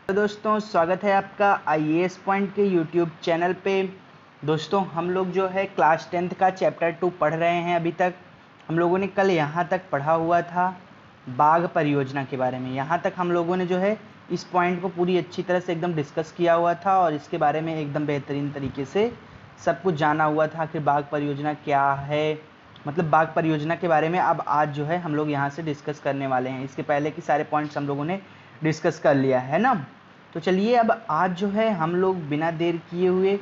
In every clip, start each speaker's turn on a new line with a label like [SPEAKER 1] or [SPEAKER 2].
[SPEAKER 1] तो दोस्तों स्वागत है आपका आईएएस पॉइंट के यूट्यूब चैनल पे। दोस्तों हम लोग जो है क्लास 10th का चैप्टर 2 पढ़ रहे हैं। अभी तक हम लोगों ने कल यहाँ तक पढ़ा हुआ था बाघ परियोजना के बारे में। यहाँ तक हम लोगों ने जो है इस पॉइंट को पूरी अच्छी तरह से एकदम डिस्कस किया हुआ था और इसके बारे में एकदम बेहतरीन तरीके से सब कुछ जाना हुआ था कि बाघ परियोजना क्या है, मतलब बाघ परियोजना के बारे में अब आज जो है हम लोग यहाँ से डिस्कस करने वाले हैं। इसके पहले के सारे पॉइंट्स हम लोगों ने डिस्कस कर लिया है ना। तो चलिए अब आज जो है हम लोग बिना देर किए हुए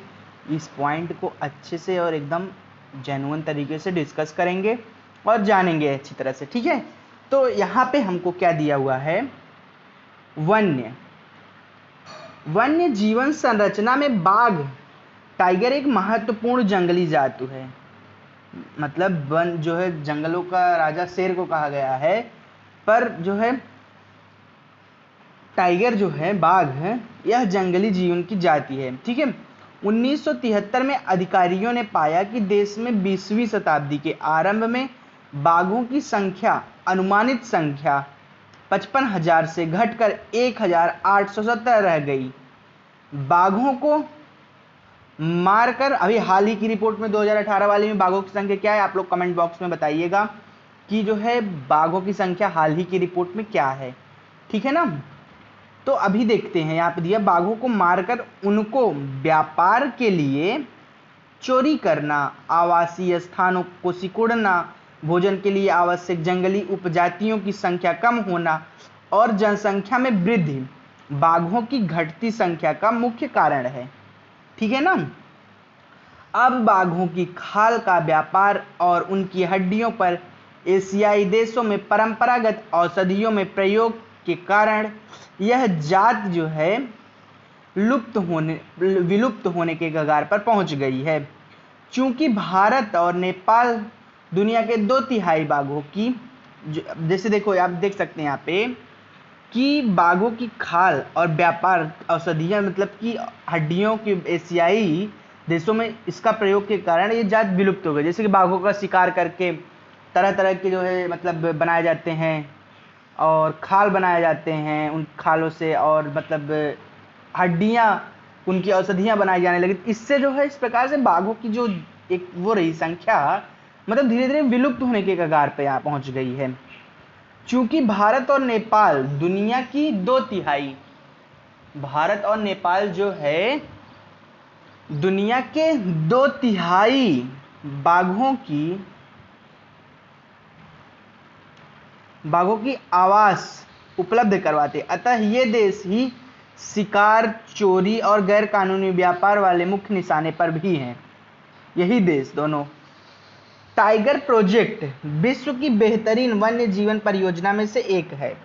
[SPEAKER 1] इस पॉइंट को अच्छे से और एकदम जेन्युइन तरीके से डिस्कस करेंगे और जानेंगे अच्छी तरह से, ठीक है। तो यहाँ पे हमको क्या दिया हुआ है, वन्य जीवन संरचना में बाघ टाइगर एक महत्वपूर्ण जंगली जंतु है। मतलब वन जो है जंगलों का राजा शेर को कहा गया है, पर जो है टाइगर जो है बाघ है यह जंगली जीवन की जाति है, ठीक है। 1973 में अधिकारियों ने पाया कि देश में 20वीं शताब्दी के आरंभ में बाघों की संख्या अनुमानित संख्या 55,000 से घटकर 1,817 रह गई। बाघों को मारकर अभी हाल ही की रिपोर्ट में 2018 वाली में बाघों की संख्या क्या है, आप लोग कमेंट बॉक्स में बताइएगा कि जो है बाघों की संख्या हाल ही की रिपोर्ट में क्या है, ठीक है ना। तो अभी देखते हैं, यहाँ पे दिया बाघों को मारकर उनको व्यापार के लिए चोरी करना, आवासीय स्थानों को सिकुड़ना, भोजन के लिए आवश्यक जंगली उपजातियों की संख्या कम होना और जनसंख्या में वृद्धि बाघों की घटती संख्या का मुख्य कारण है, ठीक है ना। अब बाघों की खाल का व्यापार और उनकी हड्डियों पर एशियाई देशों में परंपरागत औषधियों में प्रयोग के कारण यह जात जो है विलुप्त होने के कगार पर पहुंच गई है। चूंकि भारत और नेपाल दुनिया के 2/3 बाघों की, जैसे देखो आप देख सकते हैं यहाँ पे कि बाघों की खाल और व्यापार औषधियाँ मतलब कि हड्डियों की एशियाई देशों में इसका प्रयोग के कारण ये जात विलुप्त हो गई। जैसे कि बाघों का शिकार करके तरह तरह के जो है मतलब बनाए जाते हैं और खाल बनाए जाते हैं उन खालों से, और मतलब हड्डियाँ उनकी औषधियाँ बनाई जाने लगी। इससे जो है इस प्रकार से बाघों की जो एक वो रही संख्या मतलब धीरे धीरे विलुप्त होने के कगार पे यहाँ पहुँच गई है। चूंकि भारत और नेपाल दुनिया की 2/3, भारत और नेपाल जो है दुनिया के 2/3 बाघों की आवास उपलब्ध करवाते, अतः ये देश ही शिकार, चोरी और गैर कानूनी व्यापार वाले मुख्य निशाने पर भी हैं, यही देश दोनों। टाइगर प्रोजेक्ट विश्व की बेहतरीन वन्य जीवन परियोजना में से एक है।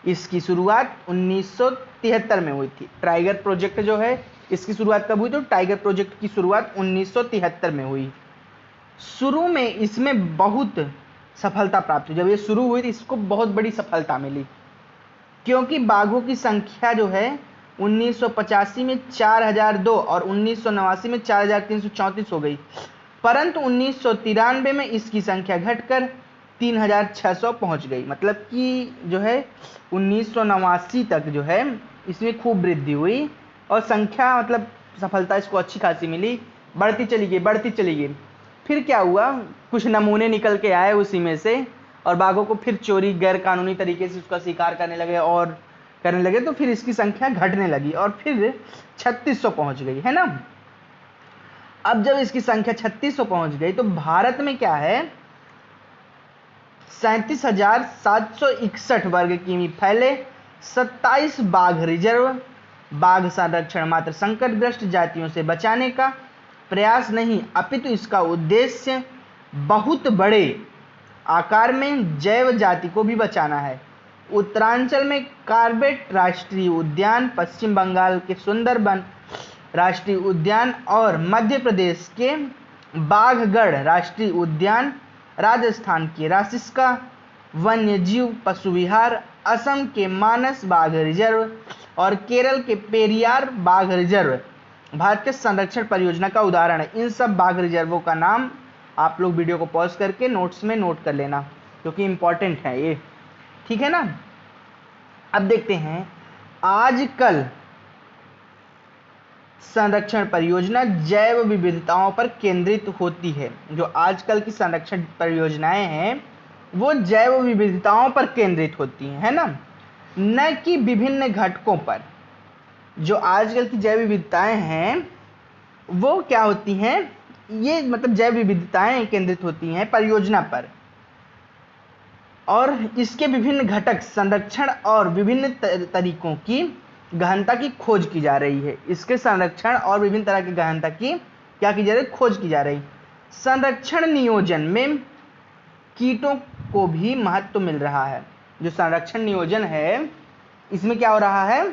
[SPEAKER 1] इसकी शुरुआत 1973 में हुई थी। टाइगर प्रोजेक्ट जो है इसकी शुरुआत कब हुई, तो टाइगर प्रोजेक्ट की शुरुआत 1973 में हुई। शुरू में इसमें बहुत सफलता प्राप्त हुई। जब ये शुरू हुई तो इसको बहुत बड़ी सफलता मिली, क्योंकि बाघों की संख्या जो है 1985 में 4,002 और 1989 में 4,334 हो गई, परंतु 1993 में इसकी संख्या घटकर 3,600 पहुंच गई। मतलब कि जो है 1989 तक जो है इसमें खूब वृद्धि हुई और संख्या मतलब सफलता इसको अच्छी खासी मिली, बढ़ती चली गई। फिर क्या हुआ, कुछ नमूने निकल के आए उसी में से और बाघों को फिर चोरी गैर कानूनी तरीके से उसका शिकार करने लगे तो फिर इसकी संख्या घटने लगी और फिर 3600 पहुंच गई, है ना। अब जब इसकी संख्या 3600 पहुंच गई तो भारत में क्या है 37,761 वर्ग किमी फैले 27 बाघ रिजर्व, बाघ संरक्षण मात्र संकटग्रस्त जातियों से बचाने का प्रयास नहीं, अपितु इसका उद्देश्य बहुत बड़े आकार में जैव जाति को भी बचाना है। उत्तरांचल में कार्बेट राष्ट्रीय उद्यान, पश्चिम बंगाल के सुंदरबन राष्ट्रीय उद्यान और मध्य प्रदेश के बाघगढ़ राष्ट्रीय उद्यान, राजस्थान के रासिस्का वन्यजीव पशु विहार, असम के मानस बाघ रिजर्व और केरल के पेरियार बाघ रिजर्व भारत के संरक्षण परियोजना का उदाहरण है। इन सब बाघ रिजर्वों का नाम आप लोग वीडियो को पॉज करके नोट्स में नोट कर लेना, क्योंकि इंपॉर्टेंट है ये, ठीक है ना। अब देखते हैं आजकल संरक्षण परियोजना जैव विविधताओं पर केंद्रित होती है। जो आजकल की संरक्षण परियोजनाएं हैं वो जैव विविधताओं पर केंद्रित होती हैं, है ना, न कि विभिन्न घटकों पर। जो आजकल की जैव विविधताएं हैं वो क्या होती हैं, ये मतलब जैव विविधताएं केंद्रित होती हैं परियोजना पर, और इसके विभिन्न घटक संरक्षण और विभिन्न तरीकों की गहनता की खोज की जा रही है। इसके संरक्षण और विभिन्न तरह की गहनता की क्या की जा रही है, खोज की जा रही। संरक्षण नियोजन में कीटों को भी महत्व मिल रहा है। जो संरक्षण नियोजन है इसमें क्या हो रहा है,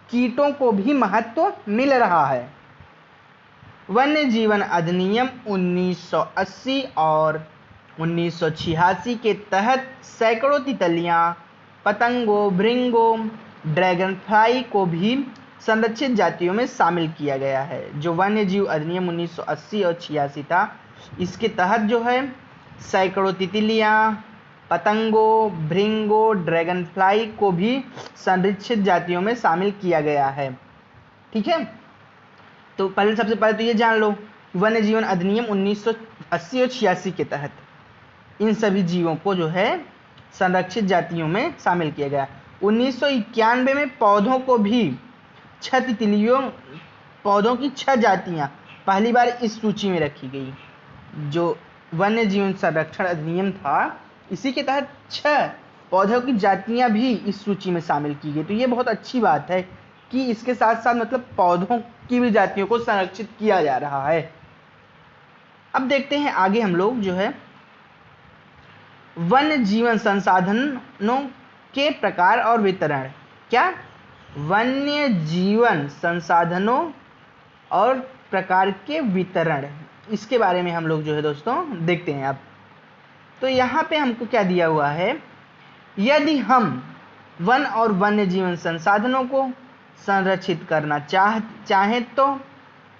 [SPEAKER 1] कीटों को भी महत्व मिल रहा है। वन्य जीवन अधिनियम 1980 और 1986 के तहत सैकड़ों तितलियां, पतंगों, भृंगों, ड्रैगन फ्लाई को भी संरक्षित जातियों में शामिल किया गया है। जो वन्य जीव अधिनियम 1980 और 86 था, इसके तहत जो है सैकड़ों तितलियां, पतंगों, भृंगों, ड्रैगन फ्लाई को भी संरक्षित जातियों में शामिल किया गया है। ठीक है, तो पहले सबसे पहले तो ये जान लो, वन्य जीवन अधिनियम 1980 और 86 के तहत इन सभी जीवों को जो है संरक्षित जातियों में शामिल किया गया। 1991 में पौधों को भी 6 तितलियों, पौधों की 6 जातियां पहली बार इस सूची में रखी गई। जो वन्य जीवन संरक्षण अधिनियम था इसी के तहत 6 पौधों की जातियां भी इस सूची में शामिल की गई। तो ये बहुत अच्छी बात है कि इसके साथ साथ मतलब पौधों की भी जातियों को संरक्षित किया जा रहा है। अब देखते हैं आगे हम लोग जो है वन्य जीवन संसाधनों के प्रकार और वितरण। क्या, वन्य जीवन संसाधनों और प्रकार के वितरण, इसके बारे में हम लोग जो है दोस्तों देखते हैं। अब तो यहाँ पे हमको क्या दिया हुआ है, यदि हम वन और वन्य जीवन संसाधनों को संरक्षित करना चाहें तो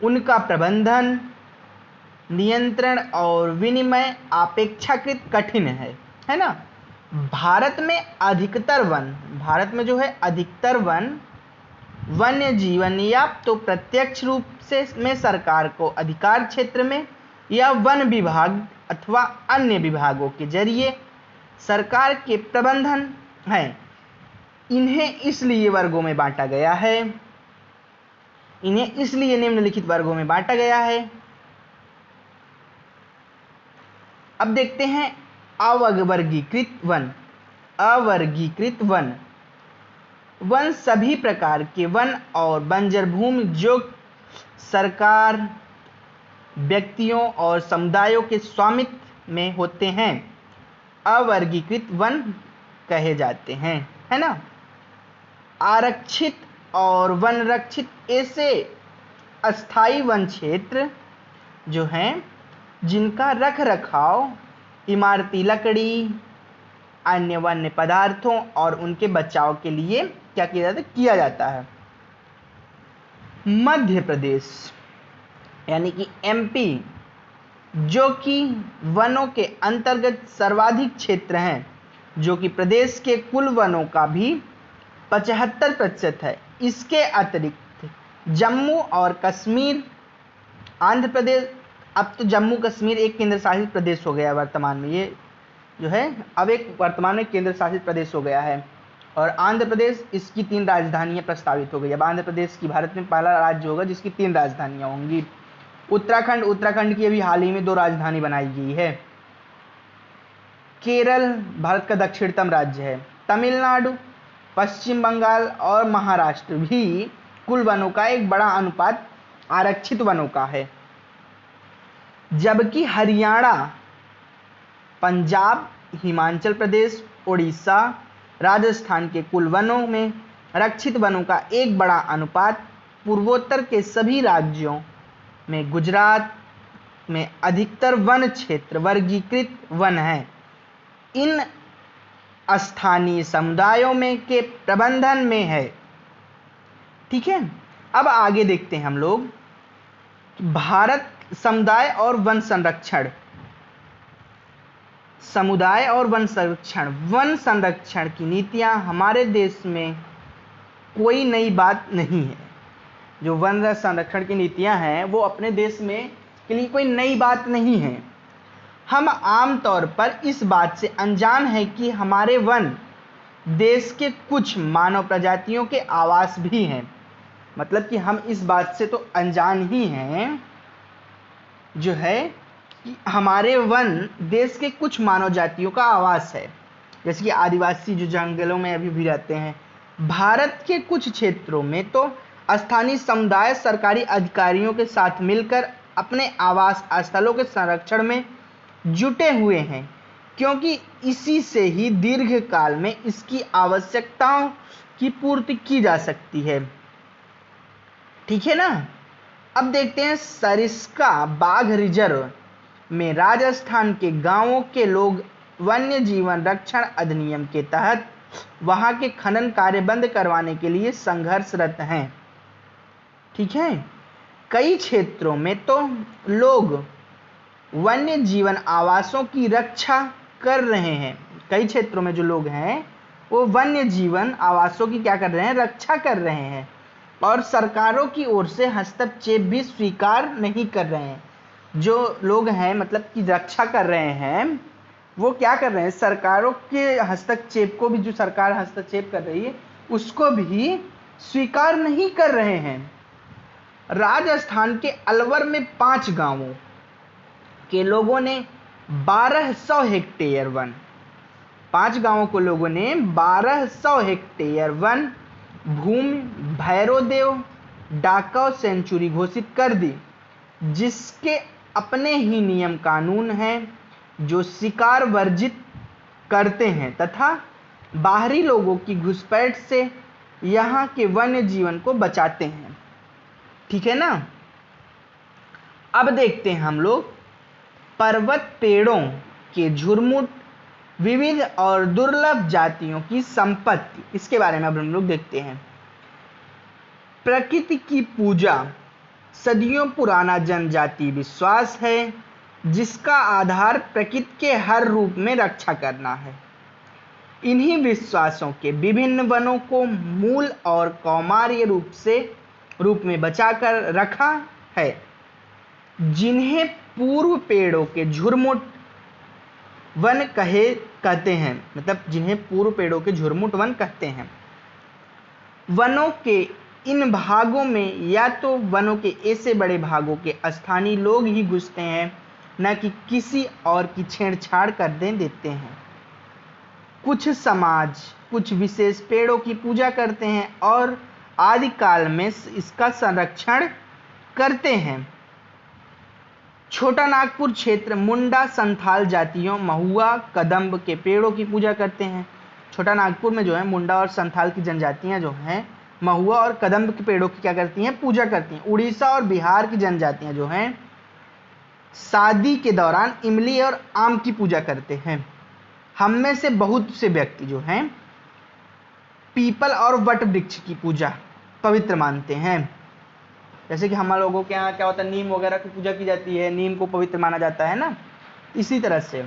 [SPEAKER 1] उनका प्रबंधन, नियंत्रण और विनिमय अपेक्षाकृत कठिन है ना। भारत में जो है अधिकतर वन वन्य जीवन या तो प्रत्यक्ष रूप से में सरकार को अधिकार क्षेत्र में या वन विभाग अथवा अन्य विभागों के जरिए सरकार के प्रबंधन है। इन्हें इसलिए वर्गों में बांटा गया है, इन्हें इसलिए निम्नलिखित वर्गों में बांटा गया है। अब देखते हैं अवर्गीकृत वन। अवर्गीकृत वन, वन सभी प्रकार के वन और बंजर भूमि जो सरकार, व्यक्तियों और समुदायों के स्वामित्व में होते हैं, अवर्गीकृत वन कहे जाते हैं, है ना। आरक्षित और वन रक्षित ऐसे अस्थाई वन क्षेत्र जो हैं जिनका रख रखाव इमारती लकड़ी, अन्य वन्य पदार्थों और उनके बचाव के लिए क्या किया जाता है। मध्य प्रदेश यानी कि एमपी, जो कि वनों के अंतर्गत सर्वाधिक क्षेत्र हैं, जो कि प्रदेश के कुल वनों का भी 75% है। इसके अतिरिक्त जम्मू और कश्मीर, आंध्र प्रदेश, अब तो जम्मू कश्मीर एक केंद्र शासित प्रदेश हो गया वर्तमान में, ये जो है अब एक वर्तमान में केंद्र शासित प्रदेश हो गया है। और आंध्र प्रदेश, इसकी 3 राजधानियां प्रस्तावित हो गई। अब आंध्र प्रदेश की भारत में पहला राज्य होगा जिसकी 3 राजधानियां होंगी। उत्तराखंड की अभी हाल ही में 2 राजधानी बनाई गई है। केरल भारत का दक्षिणतम राज्य है। तमिलनाडु, पश्चिम बंगाल और महाराष्ट्र भी कुल वनों का एक बड़ा अनुपात आरक्षित वनों का है, जबकि हरियाणा, पंजाब, हिमाचल प्रदेश, उड़ीसा, राजस्थान के कुल वनों में रक्षित वनों का एक बड़ा अनुपात पूर्वोत्तर के सभी राज्यों में, गुजरात में अधिकतर वन क्षेत्र वर्गीकृत वन हैं। इन स्थानीय समुदायों में के प्रबंधन में है। ठीक है, अब आगे देखते हैं हम लोग भारत समुदाय और वन संरक्षण। समुदाय और वन संरक्षण, वन संरक्षण की नीतियां हमारे देश में कोई नई बात नहीं है। जो वन संरक्षण की नीतियां हैं वो अपने देश में के लिए कोई नई बात नहीं है। हम आमतौर पर इस बात से अनजान हैं कि हमारे वन देश के कुछ मानव प्रजातियों के आवास भी हैं। मतलब कि हम इस बात से तो अनजान ही हैं जो है कि हमारे वन देश के कुछ मानव जातियों का आवास है, जैसे कि आदिवासी जो जंगलों में अभी भी रहते हैं। भारत के कुछ क्षेत्रों में तो स्थानीय समुदाय सरकारी अधिकारियों के साथ मिलकर अपने आवास स्थलों के संरक्षण में जुटे हुए हैं, क्योंकि इसी से ही दीर्घकाल में इसकी आवश्यकताओं की पूर्ति की जा सकती है। ठीक है ना। अब देखते हैं सरिस्का बाघ रिजर्व में राजस्थान के गांवों के लोग वन्य जीवन रक्षण अधिनियम के तहत वहां के खनन कार्य बंद करवाने के लिए संघर्षरत हैं। ठीक है। कई क्षेत्रों में तो लोग वन्य जीवन आवासों की रक्षा कर रहे हैं। कई क्षेत्रों में जो लोग हैं वो वन्य जीवन आवासों की क्या कर रहे हैं, रक्षा कर रहे हैं, और सरकारों की ओर से हस्तक्षेप भी स्वीकार नहीं कर रहे हैं। जो लोग हैं मतलब कि रक्षा कर रहे हैं वो क्या कर रहे हैं, सरकारों के हस्तक्षेप को भी, जो सरकार हस्तक्षेप कर रही है उसको भी स्वीकार नहीं कर रहे हैं। राजस्थान के अलवर में 5 गांवों के लोगों ने 1200 हेक्टेयर वन, 5 गांवों को लोगों ने 1200 हेक्टेयर वन भूमि भैरोदेव डाकव सेंचुरी घोषित कर दी, जिसके अपने ही नियम कानून हैं जो शिकार वर्जित करते हैं तथा बाहरी लोगों की घुसपैठ से यहाँ के वन्य जीवन को बचाते हैं। ठीक है ना। अब देखते हैं हम लोग पर्वत पेड़ों के झुरमुट विविध और दुर्लभ जातियों की संपत्ति, इसके बारे में अब हम लोग देखते हैं। प्रकृति की पूजा सदियों पुराना जनजाति विश्वास है, जिसका आधार प्रकृति के हर रूप में रक्षा करना है। इन्हीं विश्वासों के विभिन्न वनों को मूल और कौमार्य रूप में बचाकर रखा है, जिन्हें पूर्व पेड़ों के झुरमुट वन कहते हैं। मतलब जिन्हें पूर्व पेड़ों के झुरमुट वन कहते हैं। वनों के इन भागों में या तो वनों के ऐसे बड़े भागों के स्थानीय लोग ही घुसते हैं, न कि किसी और की छेड़छाड़ कर देते हैं। कुछ समाज कुछ विशेष पेड़ों की पूजा करते हैं और आदिकाल में इसका संरक्षण करते हैं। छोटा नागपुर क्षेत्र मुंडा संथाल जातियों महुआ कदम्ब के पेड़ों की पूजा करते हैं। छोटा नागपुर में जो है मुंडा और संथाल की जनजातियां जो हैं महुआ और कदम्ब के पेड़ों की क्या करती हैं, पूजा करती हैं। उड़ीसा और बिहार की जनजातियां जो हैं शादी के दौरान इमली और आम की पूजा करते हैं। हम में से बहुत से व्यक्ति जो हैं पीपल और वट वृक्ष की पूजा पवित्र मानते हैं। जैसे कि हम लोगों के यहाँ क्या होता है, नीम वगैरह की पूजा की जाती है, नीम को पवित्र माना जाता है ना। इसी तरह से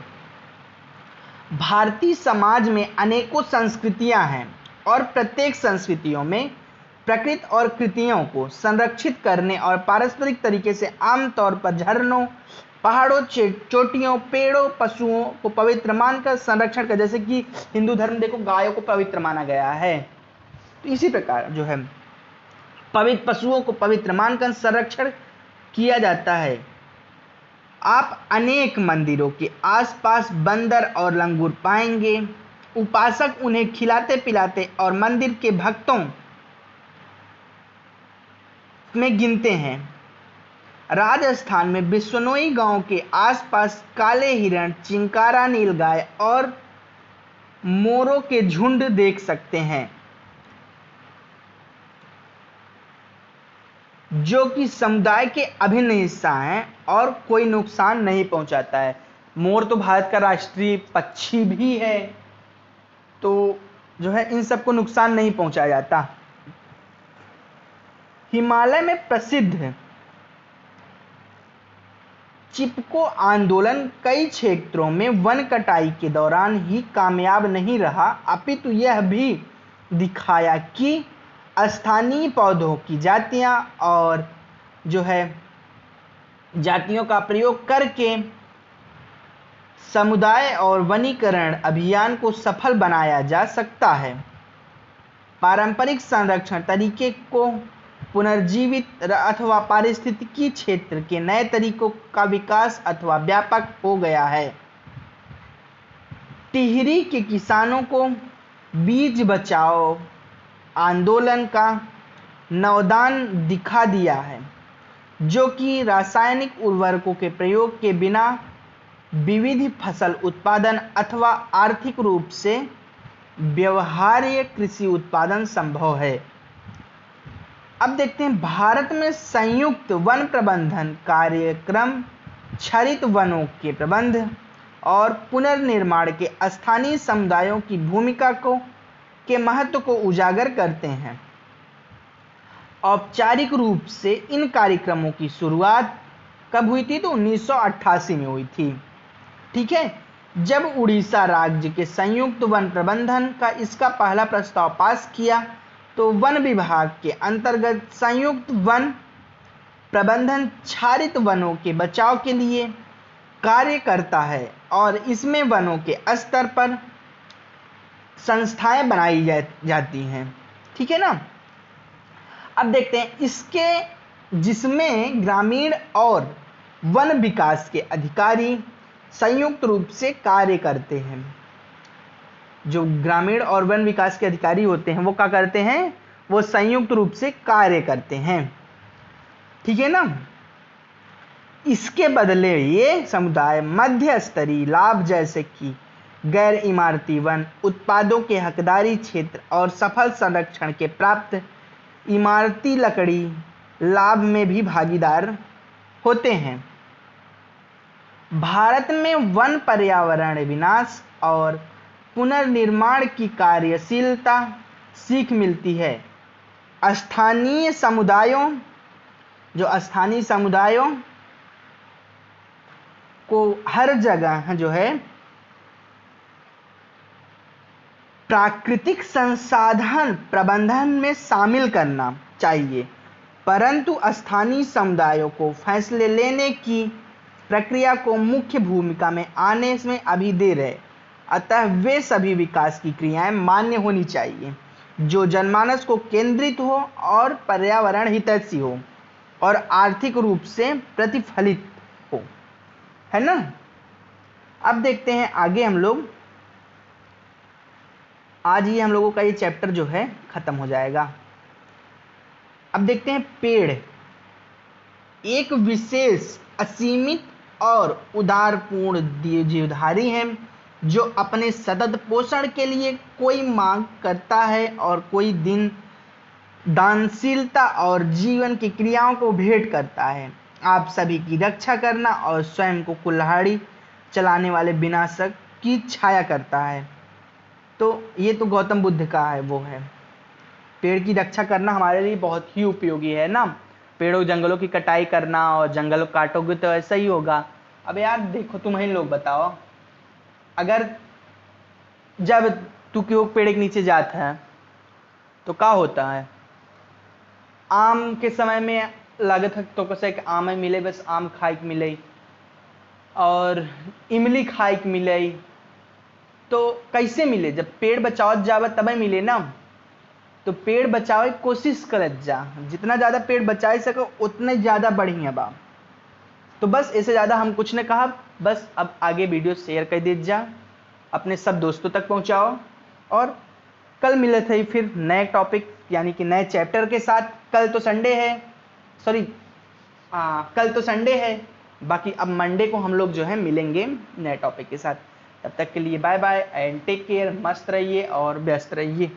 [SPEAKER 1] भारतीय समाज में अनेकों संस्कृतियां हैं और प्रत्येक संस्कृतियों में प्रकृति और कृतियों को संरक्षित करने और पारस्परिक तरीके से आमतौर पर झरनों पहाड़ों चोटियों पेड़ों पशुओं को पवित्र मानकर संरक्षण कर, जैसे कि हिंदू धर्म देखो गायों को पवित्र माना गया है, तो इसी प्रकार जो है पवित्र पशुओं को पवित्र मानकर संरक्षण किया जाता है। आप अनेक मंदिरों के आसपास बंदर और लंगूर पाएंगे। उपासक उन्हें खिलाते पिलाते और मंदिर के भक्तों में गिनते हैं। राजस्थान में बिश्नोई गांव के आसपास काले हिरण चिंकारा नीलगाय और मोरों के झुंड देख सकते हैं, जो कि समुदाय के अभिन्न हिस्सा हैं और कोई नुकसान नहीं पहुंचाता है। मोर तो भारत का राष्ट्रीय पक्षी भी है, तो जो है इन सबको नुकसान नहीं पहुंचाया जाता। हिमालय में प्रसिद्ध चिपको आंदोलन कई क्षेत्रों में वन कटाई के दौरान ही कामयाब नहीं रहा, अपितु यह भी दिखाया कि स्थानीय पौधों की जातियां और जो है जातियों का प्रयोग करके समुदाय और वनीकरण अभियान को सफल बनाया जा सकता है। पारंपरिक संरक्षण तरीके को पुनर्जीवित अथवा पारिस्थितिकी क्षेत्र के नए तरीकों का विकास अथवा व्यापक हो गया है। टिहरी के किसानों को बीज बचाओ आंदोलन का नवोत्थान दिखा दिया है, जो कि रासायनिक उर्वरकों के प्रयोग के बिना विविध फसल उत्पादन अथवा आर्थिक रूप से व्यवहार्य कृषि उत्पादन संभव है। अब देखते हैं भारत में संयुक्त वन प्रबंधन कार्यक्रम क्षरित वनों के प्रबंध और पुनर्निर्माण के स्थानीय समुदायों की भूमिका के महत्व को उजागर करते हैं। औपचारिक रूप से इन कार्यक्रमों की शुरुआत कब हुई थी? तो 1988 में हुई थी। ठीक है, जब उड़ीसा राज्य के संयुक्त वन प्रबंधन का इसका पहला प्रस्ताव पास किया तो वन विभाग के अंतर्गत संयुक्त वन प्रबंधन क्षारित वनों के बचाव के लिए कार्य करता है और इसमें वनों के स्तर पर संस्थाएं बनाई जाती हैं। ठीक है ना। अब देखते हैं इसके जिसमें ग्रामीण और वन विकास के अधिकारी संयुक्त रूप से कार्य करते हैं। जो ग्रामीण और वन विकास के अधिकारी होते हैं वो क्या करते हैं? वो संयुक्त रूप से कार्य करते हैं। ठीक है ना। इसके बदले ये समुदाय मध्य स्तरीय लाभ जैसे कि गैर इमारती वन उत्पादों के हकदारी क्षेत्र और सफल संरक्षण के प्राप्त इमारती लकड़ी लाभ में भी भागीदार होते हैं। भारत में वन पर्यावरण विनाश और पुनर्निर्माण की कार्यशीलता सीख मिलती है। स्थानीय समुदायों को हर जगह जो है प्राकृतिक संसाधन प्रबंधन में शामिल करना चाहिए, परंतु स्थानीय समुदायों को फैसले लेने की प्रक्रिया को मुख्य भूमिका में आने में अभी देर है। अतः वे सभी विकास की क्रियाएं मान्य होनी चाहिए जो जनमानस को केंद्रित हो और पर्यावरण हितैषी हो और आर्थिक रूप से प्रतिफलित हो, है ना। अब देखते हैं आगे हम लोग। आज ही हम लोगों का ये चैप्टर जो है खत्म हो जाएगा। अब देखते हैं पेड़ एक विशेष असीमित और उदारपूर्ण जीवधारी है जो अपने सतत पोषण के लिए कोई मांग करता है और कोई दिन दानशीलता और जीवन की क्रियाओं को भेंट करता है। आप सभी की रक्षा करना और स्वयं को कुल्हाड़ी चलाने वाले विनाशक की छाया करता है। तो ये तो गौतम बुद्ध का है, वो है पेड़ की रक्षा करना हमारे लिए बहुत ही उपयोगी है ना। पेड़ों जंगलों की कटाई करना और जंगल काटोगे तो ऐसा ही होगा। अब यार देखो, तुम ही लोग बताओ, अगर जब तू क्यों पेड़ के नीचे जाता है तो क्या होता है? आम के समय में लागत है तो कैसे कि आम मिले, बस आम खाए के मिले और इमली खाए के मिले, तो कैसे मिले? जब पेड़ बचाओ जावे तभी मिले ना। तो पेड़ बचावे की कोशिश करत जा, जितना ज़्यादा पेड़ बचाए सको उतने ज़्यादा बढ़िया बा। तो बस इससे ज़्यादा हम कुछ ने कहा, बस अब आगे वीडियो शेयर कर दीजिए जा, अपने सब दोस्तों तक पहुंचाओ और कल मिले थे फिर नए टॉपिक यानी कि नए चैप्टर के साथ। कल तो संडे है, कल तो संडे है, बाकी अब मंडे को हम लोग जो है मिलेंगे नए टॉपिक के साथ। तब तक के लिए bye bye and take care. मस्त रहिए और व्यस्त रहिए।